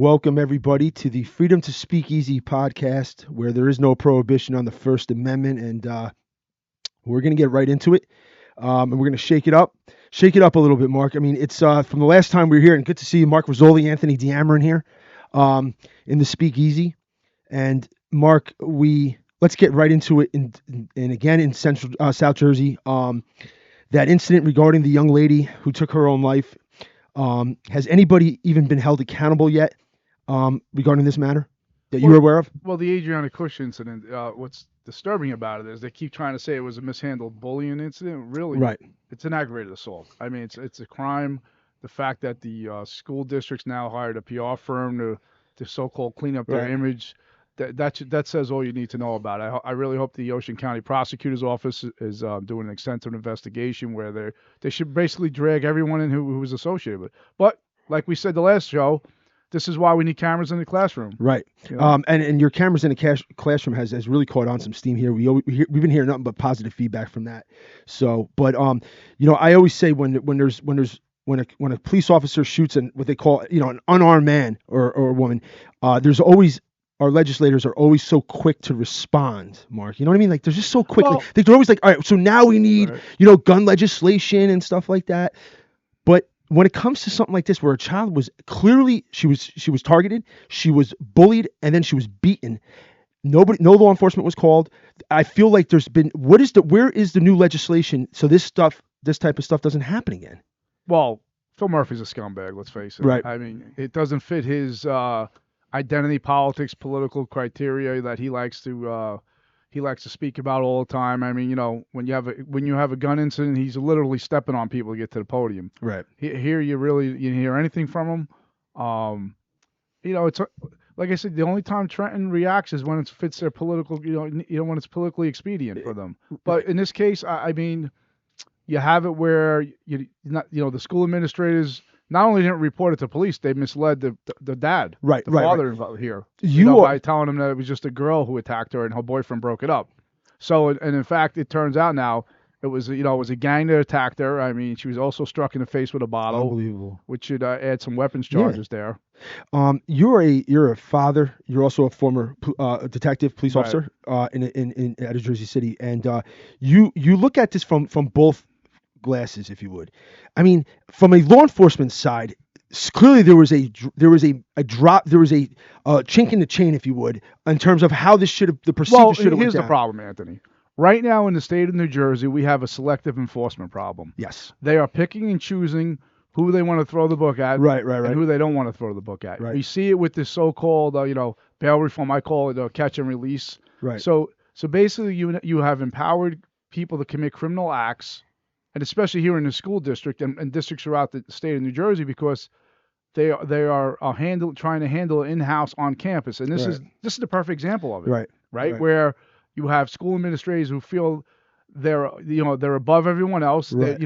welcome everybody to the Freedom to Speakeasy podcast, where there is no prohibition on the First Amendment, and we're going to get right into it, and we're going to shake it up a little bit, Mark. I mean, it's from the last time we were here, and good to see you, Mark Rizzoli, Anthony Diameren here in the Speakeasy, and Mark, let's get right into it. And again, in Central South Jersey, that incident regarding the young lady who took her own life. Has anybody even been held accountable yet regarding this matter that you're aware of? Well, the Adriana Cush incident, what's disturbing about it is they keep trying to say it was a mishandled bullying incident. Really, Right. It's an aggravated assault. I mean, it's a crime. The fact that the school districts now hired a PR firm to so-called clean up their Right. image, that says all you need to know about it. I really hope the Ocean County Prosecutor's Office is doing an extensive investigation where they should basically drag everyone in who was associated with it. But like we said the last show, this is why we need cameras in the classroom. Right. You know? And your cameras in the classroom has really caught on some steam here. We've been hearing nothing but positive feedback from that. So, but I always say when a police officer shoots what they call an unarmed man or a woman, there's always. Our legislators are always so quick to respond, Mark. You know what I mean? Like they're just so quick. Well, they're always like, all right, so now we need, right. Gun legislation and stuff like that. But when it comes to something like this, where a child was clearly she was targeted, she was bullied, and then she was beaten. No law enforcement was called. I feel like there's been where is the new legislation so this type of stuff doesn't happen again? Well, Phil Murphy's a scumbag. Let's face it. Right. I mean, it doesn't fit his identity politics, political criteria that he likes to speak about all the time. I mean, when you have a gun incident, he's literally stepping on people to get to the podium. Right. Here, you hear anything from him. It's like I said, the only time Trenton reacts is when it fits their political, when it's politically expedient for them. But in this case, I mean, you have it where the school administrators not only didn't report it to police, they misled the dad, the father here, by telling him that it was just a girl who attacked her and her boyfriend broke it up. So, and in fact, it turns out now it was a gang that attacked her. I mean, she was also struck in the face with a bottle. Unbelievable. Which should add some weapons charges there. You're a father. You're also a former detective, police Right. officer in out of Jersey City, and you look at this from both glasses, if you would. I mean, from a law enforcement side, clearly there was a drop, there was a chink in the chain, if you would, in terms of how this the procedure should have went Here's down. the problem, Anthony. Right now in the state of New Jersey, we have a selective enforcement problem. Yes. They are picking and choosing who they want to throw the book at, Right. and who they don't want to throw the book at. Right. We see it with this so-called, bail reform. I call it catch and release. Right. So basically, you have empowered people to commit criminal acts, and especially here in the school district and districts throughout the state of New Jersey, because they are trying to handle it in-house on campus, and this is the perfect example of it. Right. Where you have school administrators who feel they're above everyone else. Right.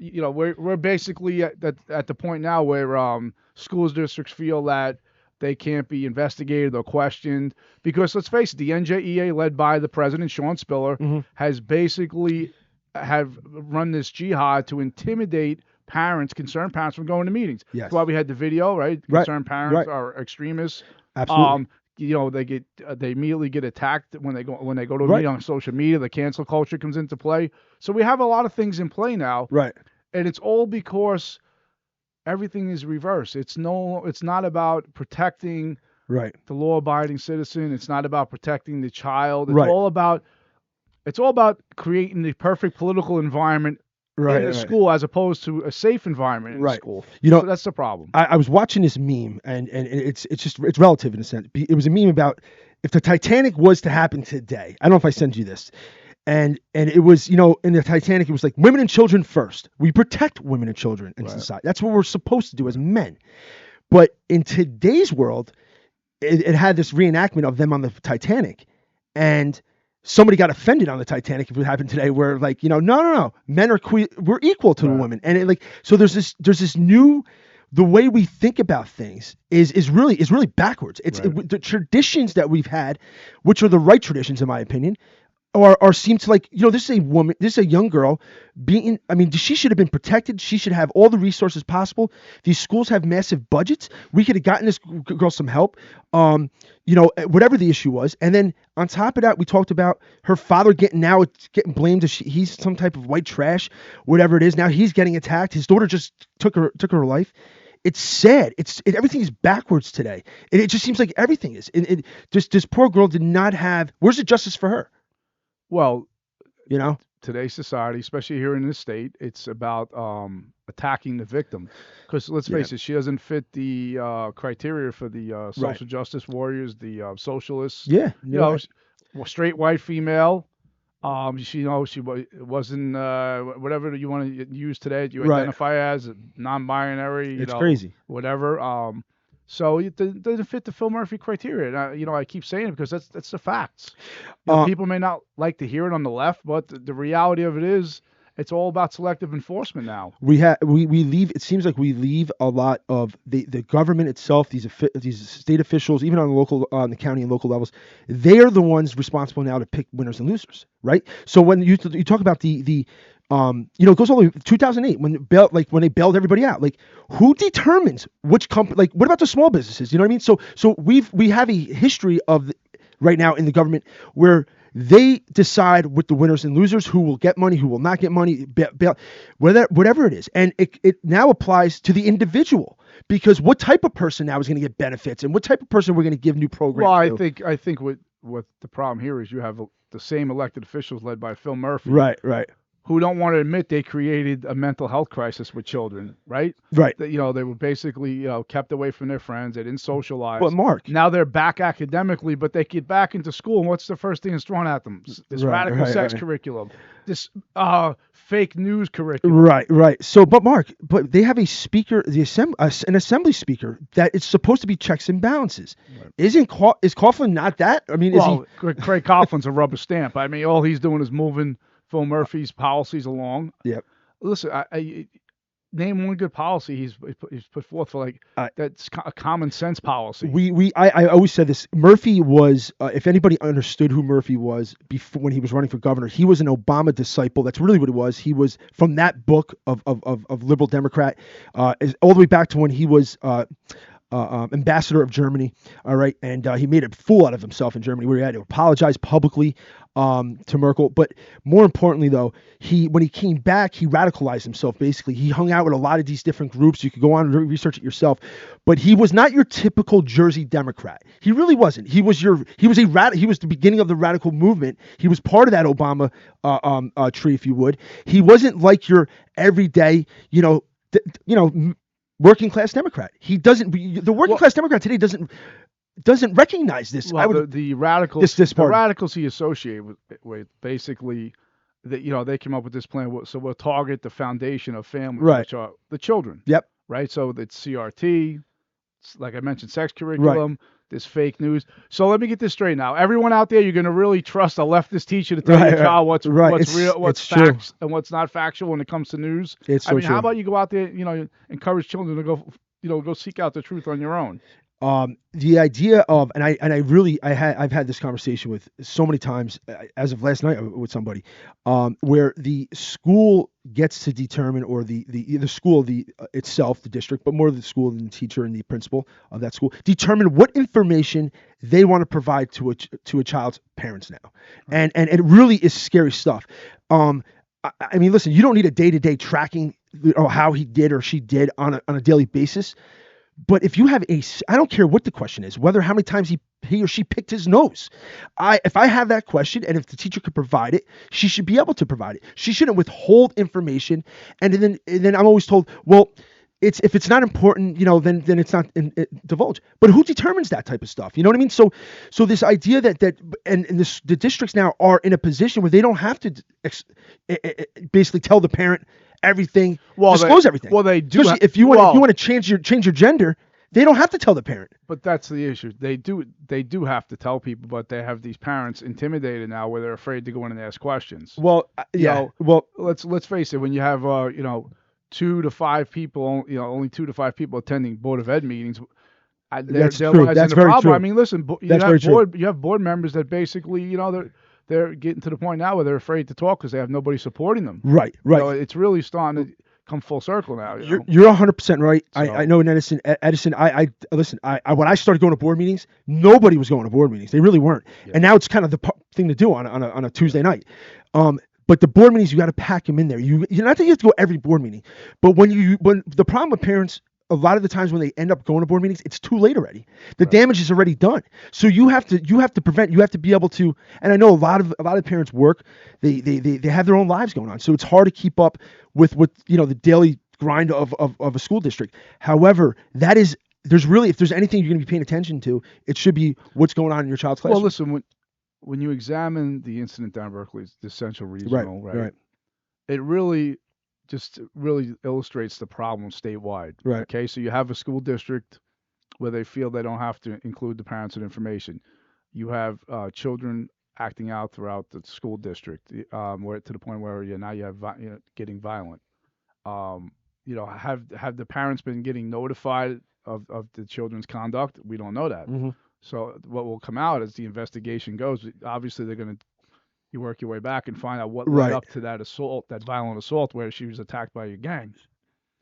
We're basically at the point now where schools districts feel that they can't be investigated or questioned because, let's face it, the NJEA, led by the president, Sean Spiller, has basically have run this jihad to intimidate concerned parents from going to meetings. Yes. That's why we had the video, right? Concerned parents are extremists. Absolutely. They immediately get attacked when they go to a meeting on social media. The cancel culture comes into play. So we have a lot of things in play now. Right. And it's all because everything is reversed. It's not about protecting the law-abiding citizen. It's not about protecting the child. It's all about creating the perfect political environment in a school, as opposed to a safe environment in a school. So that's the problem. I was watching this meme, and it's relative in a sense. It was a meme about if the Titanic was to happen today. I don't know if I sent you this, and it was in the Titanic, it was like women and children first. We protect women and children in society. That's what we're supposed to do as men. But in today's world, it had this reenactment of them on the Titanic, and somebody got offended on the Titanic if it happened today, where no, men are we're equal to the women, and so there's this new, the way we think about things is really backwards. It's the traditions that we've had, which are the right traditions in my opinion, or seem to like, this is a woman, this is a young girl being, I mean, she should have been protected. She should have all the resources possible. These schools have massive budgets. We could have gotten this girl some help, whatever the issue was. And then on top of that, we talked about her father getting blamed as he's some type of white trash, whatever it is. Now he's getting attacked. His daughter just took her life. It's sad. Everything is backwards today. It just seems like everything is. This poor girl did not have. Where's the justice for her? Well, You know. today's society, especially here in this state, it's about attacking the victim. Because let's face it, she doesn't fit the criteria for the social justice warriors, the socialists. Yeah. Straight white female. She wasn't whatever you want to use today. You identify as non-binary. It's crazy. Whatever. So it doesn't fit the Phil Murphy criteria. And I keep saying it because that's the facts. People may not like to hear it on the left, but the reality of it is, it's all about selective enforcement now. We leave. It seems like we leave a lot of the government itself. These state officials, even on the county and local levels, they are the ones responsible now to pick winners and losers, right? So when you talk about it goes all the way to 2008 when they bailed everybody out. Like, who determines which company? Like, what about the small businesses? You know what I mean? So we have a history of right now in the government where they decide with the winners and losers who will get money, who will not get money, whatever it is, and it now applies to the individual. Because what type of person now is going to get benefits, and what type of person we're going to give new programs? Well, I think what the problem here is you have the same elected officials led by Phil Murphy, right, who don't want to admit they created a mental health crisis with children, right? Right. They were basically kept away from their friends. They didn't socialize. But Mark, now they're back academically, but they get back into school, and what's the first thing that's thrown at them? This radical sex curriculum, this fake news curriculum. Right. So, but Mark, they have a speaker, an assembly speaker that is supposed to be checks and balances. Right. Is Coughlin not that? I mean, Craig Coughlin's a rubber stamp. I mean, all he's doing is moving Phil Murphy's policies along. Yep. Listen, I name one good policy he's put forth for that's a common sense policy. I always said this. Murphy was, if anybody understood who Murphy was before when he was running for governor, he was an Obama disciple. That's really what it was. He was from that book of liberal Democrat, all the way back to when he was ambassador of Germany. All right, and he made a fool out of himself in Germany, where he had to apologize publicly to Merkel. But more importantly, though, when he came back, he radicalized himself. Basically, he hung out with a lot of these different groups. You could go on and research it yourself. But he was not your typical Jersey Democrat. He really wasn't. He was the beginning of the radical movement. He was part of that Obama tree, if you would. He wasn't like your everyday, working class Democrat. He doesn't. The working class Democrat today doesn't recognize this. Well, the radicals, the radicals he associated with basically, they came up with this plan. So we'll target the foundation of families, which are the children. Yep. Right. So it's CRT, like I mentioned, sex curriculum. This fake news. So let me get this straight now. Everyone out there, you're going to really trust a leftist teacher to tell your child what's real, what's facts, true, and what's not factual when it comes to news. I mean, how about you go out there, encourage children to go seek out the truth on your own. The idea of, I've had this conversation with so many times as of last night with somebody, where the school gets to determine, or the school, itself, the district, but more the school than the teacher and the principal of that school, determine what information they want to provide to a child's parents now. And it really is scary stuff. I mean, listen, you don't need a day-to-day tracking or how he did or she did on a daily basis. But if you have I don't care what the question is, whether how many times he or she picked his nose. If I have that question, and if the teacher could provide it, she should be able to provide it. She shouldn't withhold information. And then I'm always told, well, if it's not important, then it's not divulged. But who determines that type of stuff? You know what I mean? So this idea that the districts now are in a position where they don't have to basically tell the parent everything, disclose everything. Well, they do. Especially if you want to change your gender, they don't have to tell the parent. But that's the issue. They do have to tell people, but they have these parents intimidated now, where they're afraid to go in and ask questions. Well, yeah. Let's face it. When you have 2 to 5 people, only 2 to 5 people attending Board of Ed meetings. That's true. That's very true. I mean, listen, you have board members that basically, they're getting to the point now where they're afraid to talk because they have nobody supporting them. Right. It's really starting to come full circle now. You're 100% right. So, I know in Edison, I listen. I when I started going to board meetings, nobody was going to board meetings. They really weren't. Yeah. And now it's kind of the thing to do on a Tuesday night. But the board meetings, you got to pack them in there. You're not that you have to go every board meeting, but when the problem with parents, a lot of the times when they end up going to board meetings, it's too late already. The damage is already done. So you have to prevent. You have to be able to. And I know a lot of parents work. They have their own lives going on. So it's hard to keep up with what the daily grind of a school district. However, if there's anything you're going to be paying attention to, it should be what's going on in your child's classroom. Well, listen, when you examine the incident down in Berkeley, the Central Regional, right? It really illustrates the problem statewide. Right. Okay, so you have a school district where they feel they don't have to include the parents in information. You have children acting out throughout the school district, where to the point where now you have getting violent. Have the parents been getting notified of the children's conduct? We don't know that. Mm-hmm. So what will come out as the investigation goes, obviously they're going to, you work your way back and find out what led up to that assault, that violent assault where she was attacked by your gang.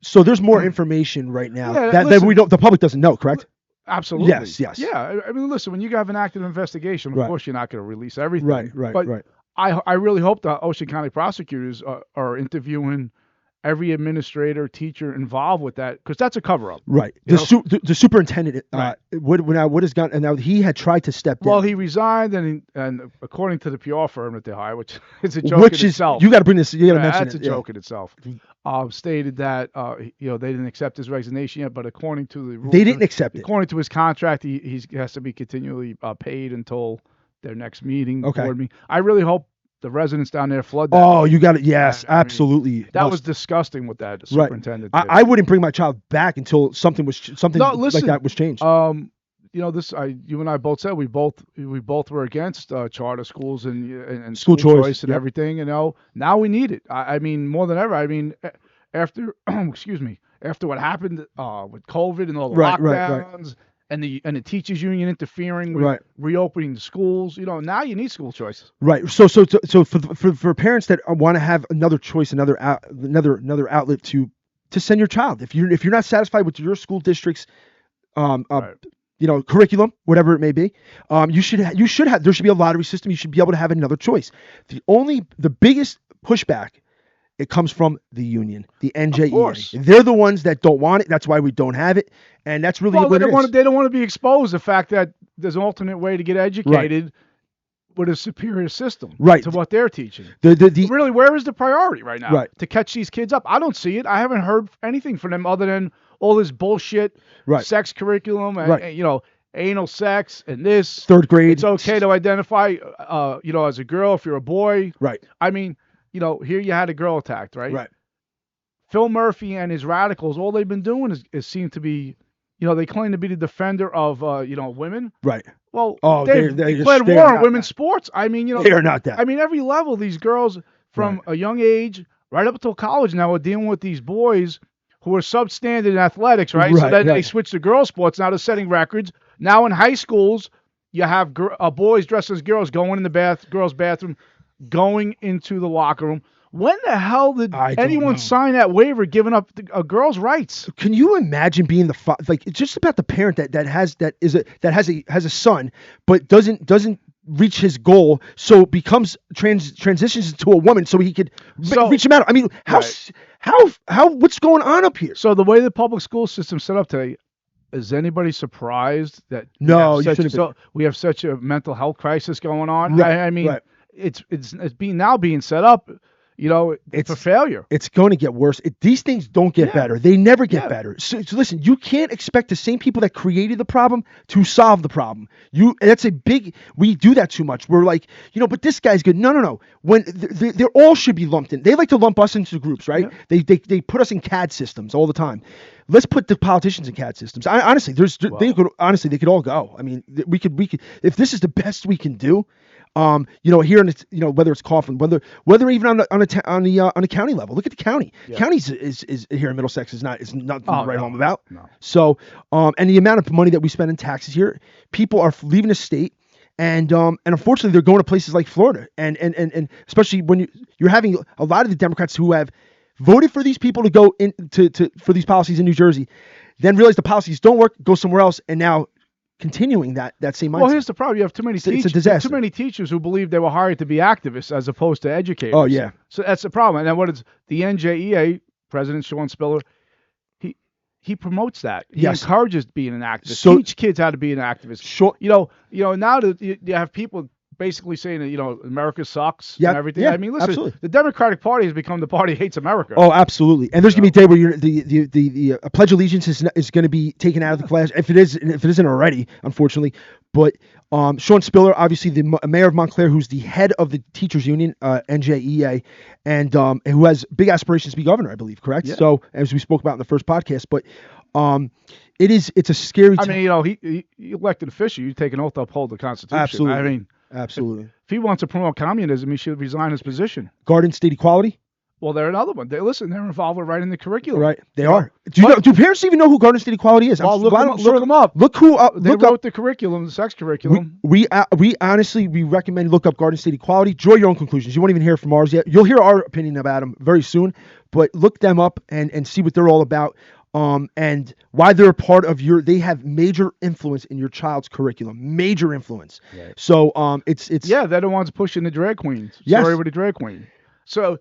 So there's more information right now that the public doesn't know, correct? Absolutely. Yes. Yeah. I mean, listen, when you have an active investigation, of course you're not going to release everything. Right. But I really hope the Ocean County prosecutors are interviewing every administrator, teacher involved with that, because that's a cover-up. Right. The superintendent, what has gone, and now he had tried to step down. Well, he resigned, and according to the PR firm that they hired, which is a joke in itself. You got to bring this. You got to mention that's a joke in itself. Stated that they didn't accept his resignation yet, but according to the rules, they didn't accept it. According to his contract, he has to be continually paid until their next meeting. Okay. Board meeting. I really hope the residents down there flood that. Oh, you got it. Yes, absolutely. That was disgusting what that superintendent did. I wouldn't bring my child back until something like that was changed. You and I both said we both were against charter schools and school choice and everything. Now we need it. I mean, more than ever. I mean, after after what happened with COVID and all the lockdowns. And the teachers union interfering with reopening the schools, now you need school choice. Right. So for parents that want to have another choice, another outlet to send your child, if you're not satisfied with your school district's curriculum, whatever it may be, you should have there should be a lottery system. You should be able to have another choice. The biggest pushback, it comes from the union, the NJEA. They're the ones that don't want it. That's why we don't have it. And that's really what it is. They don't want to be exposed to the fact that there's an alternate way to get educated with a superior system to what they're teaching. Really, where is the priority right now to catch these kids up? I don't see it. I haven't heard anything from them other than all this bullshit sex curriculum and anal sex and this. Third grade. It's okay to identify as a girl if you're a boy. Right. I mean, here you had a girl attacked, right? Right. Phil Murphy and his radicals, all they've been doing is seem to be, they claim to be the defender of, women. Right. Well, they declared war on women's sports. I mean, they are not that. I mean, every level, these girls from a young age right up until college now are dealing with these boys who are substandard in athletics, right? So then they switch to girls' sports. Now they're setting records. Now in high schools, you have boys dressed as girls going in the girls' bathroom, going into the locker room. When the hell did anyone sign that waiver giving up a girl's rights? Can you imagine being it's just about the parent that has a son but doesn't reach his goal, so becomes transitions into a woman so he could reach him out. I mean, how what's going on up here? So the way the public school system's set up today, is anybody surprised that we have such a mental health crisis going on? Right. I mean, it's being set up. It's for failure. It's going to get worse. These things don't get better. They never get better. So listen, you can't expect the same people that created the problem to solve the problem. We do that too much. We're like, but this guy's good. No. When they all should be lumped in. They like to lump us into groups, right? Yeah. They put us in CAD systems all the time. Let's put the politicians in CAD systems. Honestly, they could all go. I mean, we could if this is the best we can do. Here in whether it's Coughlin, whether even on a county level. Look at the county. Yeah. County is here in Middlesex is nothing to write home about. No. So and the amount of money that we spend in taxes here, people are leaving the state and unfortunately they're going to places like Florida, and especially when you're having a lot of the Democrats who have voted for these people to go in for these policies in New Jersey, then realize the policies don't work, go somewhere else, and now continuing that same mindset. Well, here's the problem: you have too many teachers. It's a disaster. Too many teachers who believe they were hired to be activists as opposed to educators. Oh yeah. So that's the problem. And then what is the NJEA President Sean Spiller? He promotes that. He encourages being an activist. So, teach kids how to be an activist. Sure. Now that you have people basically saying that America sucks and everything. Yeah, I mean, listen, absolutely. The Democratic Party has become the party that hates America. Oh, absolutely. And there's gonna be a day where the Pledge of Allegiance is going to be taken out of the class if it isn't already, unfortunately. But Sean Spiller, obviously the mayor of Montclair, who's the head of the teachers union, NJEA, and who has big aspirations to be governor, I believe. Correct. Yeah. So as we spoke about in the first podcast, but it's a scary. I mean, he elected official. You take an oath to uphold the Constitution. Absolutely. I mean, absolutely. If he wants to promote communism, he should resign his position. Garden State Equality. Well, they're another one. They're involved with writing the curriculum. Right, they are. Do parents even know who Garden State Equality is? Well, look them up. Look who they wrote the curriculum, the sex curriculum. We honestly recommend look up Garden State Equality. Draw your own conclusions. You won't even hear from ours yet. You'll hear our opinion about them very soon. But look them up and see what they're all about. And why they're a part of they have major influence in your child's curriculum, major influence. Right. So it's they're the ones pushing the drag queens. Yes. Sorry with the drag queen. So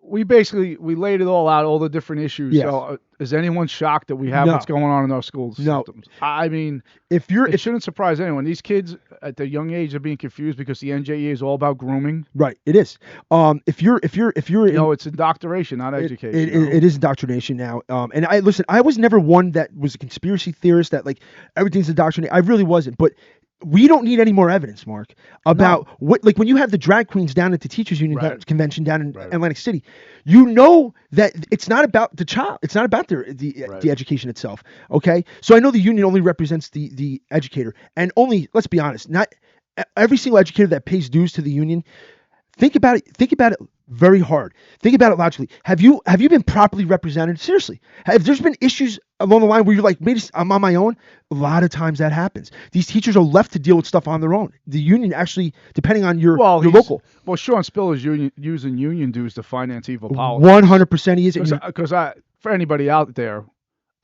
we laid it all out, all the different issues. Yes. So is anyone shocked that we have what's going on in our school systems? No. I mean, it shouldn't surprise anyone. These kids at the young age are being confused because the NJE is all about grooming. Right, it is. If you're it's indoctrination, not education. It is indoctrination now. And I was never one that was a conspiracy theorist that like everything's indoctrination. I really wasn't, but we don't need any more evidence, Mark, about what, like when you have the drag queens down at the Teachers Union convention down in Atlantic City, you know that it's not about the child. It's not about the education itself. Okay. So I know the union only represents the educator, and only, let's be honest, not every single educator that pays dues to the union. Think about it very hard. Think about it logically. Have you been properly represented? Seriously. Have there's been issues along the line where you're like, maybe I'm on my own? A lot of times that happens. These teachers are left to deal with stuff on their own. The union actually, depending on your local. Well, Sean Spiller's using union dues to finance evil policies. 100% he is. Because for anybody out there,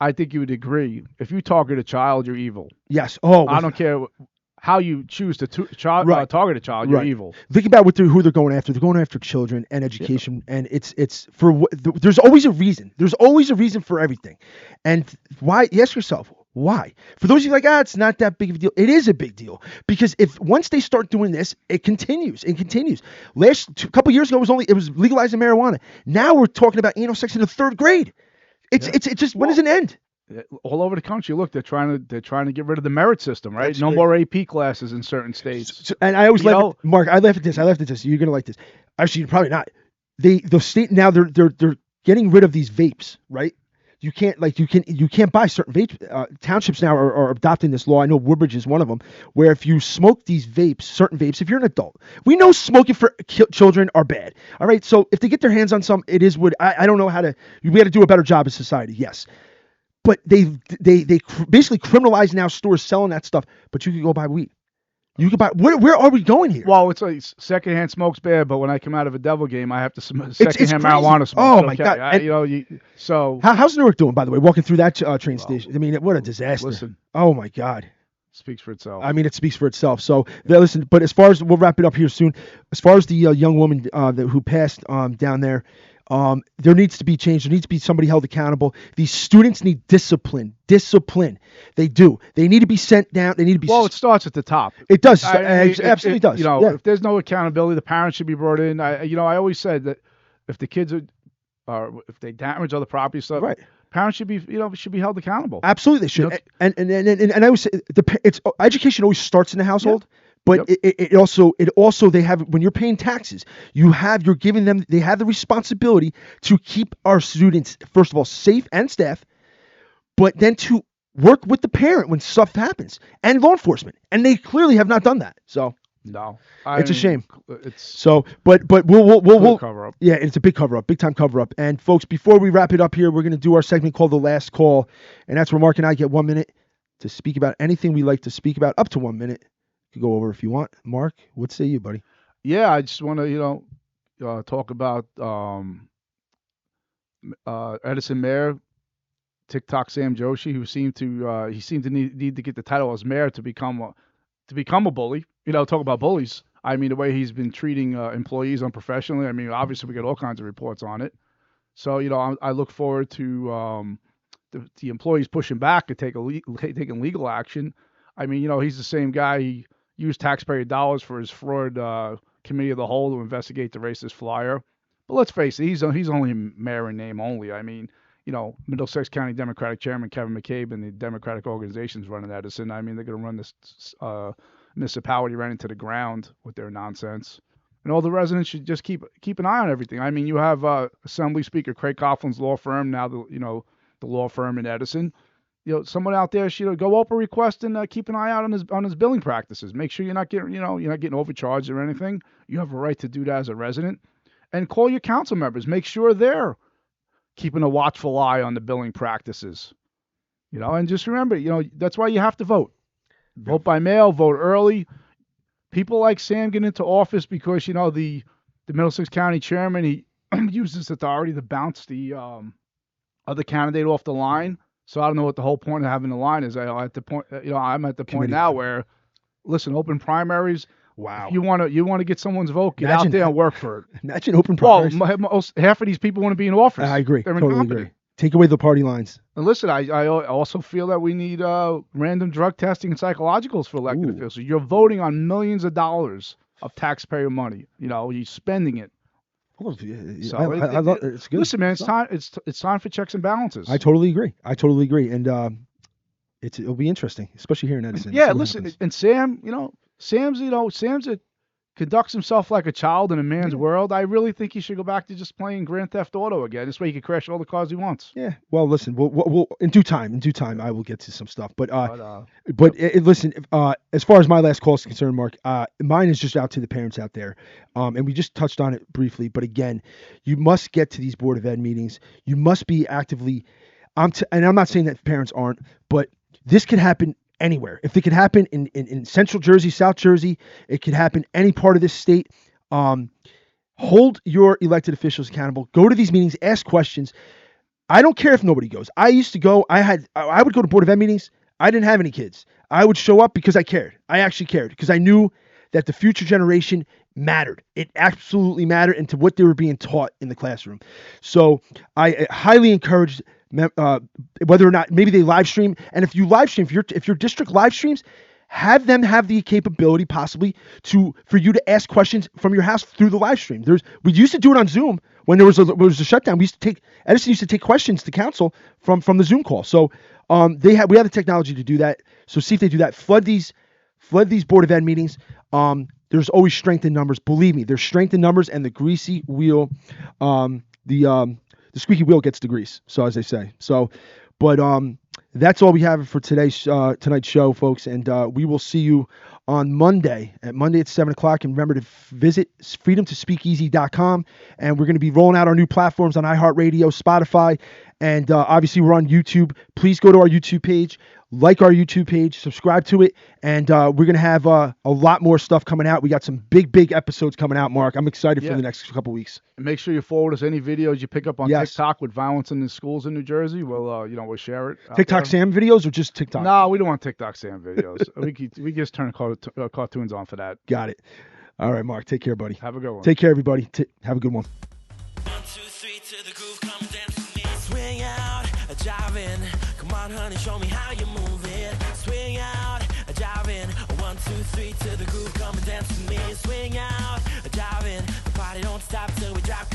I think you would agree. If you target a child, you're evil. Yes. Oh, I don't care how you choose to target a child, you're evil. Think about who they're going after. They're going after children and education, and it's for there's always a reason. There's always a reason for everything, and why? Ask yourself why. For those of you like, it's not that big of a deal. It is a big deal because once they start doing this, it continues and continues. A couple years ago, it was legalizing marijuana. Now we're talking about anal sex in the 3rd grade. It's just when does it end? All over the country, look, they're trying to get rid of the merit system, right? No more AP classes in certain states. And I always laugh at, Mark. I laugh at this. You're gonna like this. Actually, you're probably not. The state now they're getting rid of these vapes, right? You can't buy certain vapes. Townships now are adopting this law. I know Woodbridge is one of them, where if you smoke these vapes, certain vapes, if you're an adult, we know smoking for children are bad. All right, so if they get their hands on some, it is what I don't know how to. We got to do a better job as society. Yes. But they basically criminalize now stores selling that stuff. But you can go buy weed. You can buy. Where are we going here? Well, it's like secondhand smoke's bad, but when I come out of a Devil game, I have to secondhand marijuana smoke. Oh my God! How's Newark doing, by the way? Walking through that train station. I mean, what a disaster. Listen. Oh my God. Speaks for itself. I mean, it speaks for itself. So listen. But as far as we'll wrap it up here soon. As far as the young woman who passed down there. There needs to be change. There needs to be somebody held accountable. These students need discipline. They do. They need to be sent down. They need to be. Well, it starts at the top. It does. Absolutely does. If there's no accountability, the parents should be brought in. I always said that if the kids if they damage other property stuff, right. Parents should be held accountable. Absolutely, they should. And I always say education always starts in the household. Yeah. But it also they have, when you're paying taxes, you're giving them, they have the responsibility to keep our students, first of all, safe and staff, but then to work with the parent when stuff happens and law enforcement. And they clearly have not done that. So no, it's a shame. But we'll cover up. Yeah, it's a big cover up, big time cover up. And folks, before we wrap it up here, we're going to do our segment called The Last Call. And that's where Mark and I get 1 minute to speak about anything we like to speak about, up to 1 minute. Could go over if you want. Mark, what say you, buddy? Yeah, I just want to talk about Edison Mayor, TikTok Sam Joshi, who seemed to need to get the title as mayor to become a bully. Talk about bullies. I mean, the way he's been treating employees unprofessionally. I mean, obviously we get all kinds of reports on it. So I look forward to the employees pushing back and taking legal action. I mean, he's the same guy. He used taxpayer dollars for his fraud committee of the whole to investigate the racist flyer. But let's face it, he's only mayor in name only. I mean, Middlesex County Democratic Chairman Kevin McCabe and the Democratic organizations running Edison. I mean, they're going to run this municipality right into the ground with their nonsense. And all the residents should just keep an eye on everything. I mean, you have Assembly Speaker Craig Coughlin's law firm, now the law firm in Edison. Someone out there should go Oprah request and keep an eye out on his billing practices. Make sure you're not getting overcharged or anything. You have a right to do that as a resident. And call your council members. Make sure they're keeping a watchful eye on the billing practices. And just remember, that's why you have to vote. Vote by mail, vote early. People like Sam get into office because, the Middlesex County chairman, he uses authority to bounce the other candidate off the line. So I don't know what the whole point of having the line is. I'm at the point now where, listen, open primaries. Wow. If you want to get someone's vote, get out there and work for it. Imagine open primaries. Well, half of these people want to be in office. I agree. They're totally incompetent. agree. Take away the party lines. And listen, I also feel that we need random drug testing and psychologicals for elected officials. You're voting on millions of dollars of taxpayer money. You're spending it. So it's good. Listen, man, it's time for checks and balances. I totally agree. And it'll be interesting, especially here in Edison. Yeah, listen, and Sam, Sam's conducts himself like a child in a man's world. I really think he should go back to just playing Grand Theft Auto again. This way he can crash all the cars he wants. Yeah. Well, listen, we'll in due time, I will get to some stuff. Listen, as far as my last call is concerned, Mark, mine is just out to the parents out there. And we just touched on it briefly, but again, you must get to these Board of Ed meetings. You must be actively, and I'm not saying that parents aren't, but this could happen anywhere. If it could happen in Central Jersey, South Jersey, it could happen any part of this state. Hold your elected officials accountable. Go to these meetings, ask questions. I don't care if nobody goes. I used to go. I would go to Board of Ed meetings. I didn't have any kids. I would show up because I cared. I actually cared because I knew that the future generation mattered. It absolutely mattered into what they were being taught in the classroom. So I highly encouraged whether or not maybe they live stream. And if you live stream, if your district live streams, have them have the capability possibly for you to ask questions from your house through the live stream. We used to do it on Zoom when there was a shutdown. Edison used to take questions to council from the Zoom call. So we have the technology to do that. So see if they do that. Flood these Board of Ed meetings. There's always strength in numbers. Believe me, there's strength in numbers, and the greasy wheel, the squeaky wheel gets the grease. So as they say. So, but that's all we have for tonight's show, folks. And we will see you on Monday at 7:00. And remember to visit freedomtospeakeasy.com. And we're going to be rolling out our new platforms on iHeartRadio, Spotify, and obviously we're on YouTube. Please go to our YouTube page. Like our YouTube page, subscribe to it, and we're going to have a lot more stuff coming out. We got some big episodes coming out, Mark. I'm excited for the next couple weeks. And make sure you forward us any videos you pick up on TikTok with violence in the schools in New Jersey. We'll share it. TikTok Sam videos or just TikTok? No, we don't want TikTok Sam videos. we just turn cartoons on for that. Got it. All right, Mark. Take care, buddy. Have a good one. Take care, everybody. Have a good one. 1, 2, 3 to the groove, come dance with me. Swing out, jive in. Come on, honey, show me how you move it. Swing out, jive in. 1, 2, 3 to the groove, come and dance with me. Swing out, jive in. The party don't stop till we drop.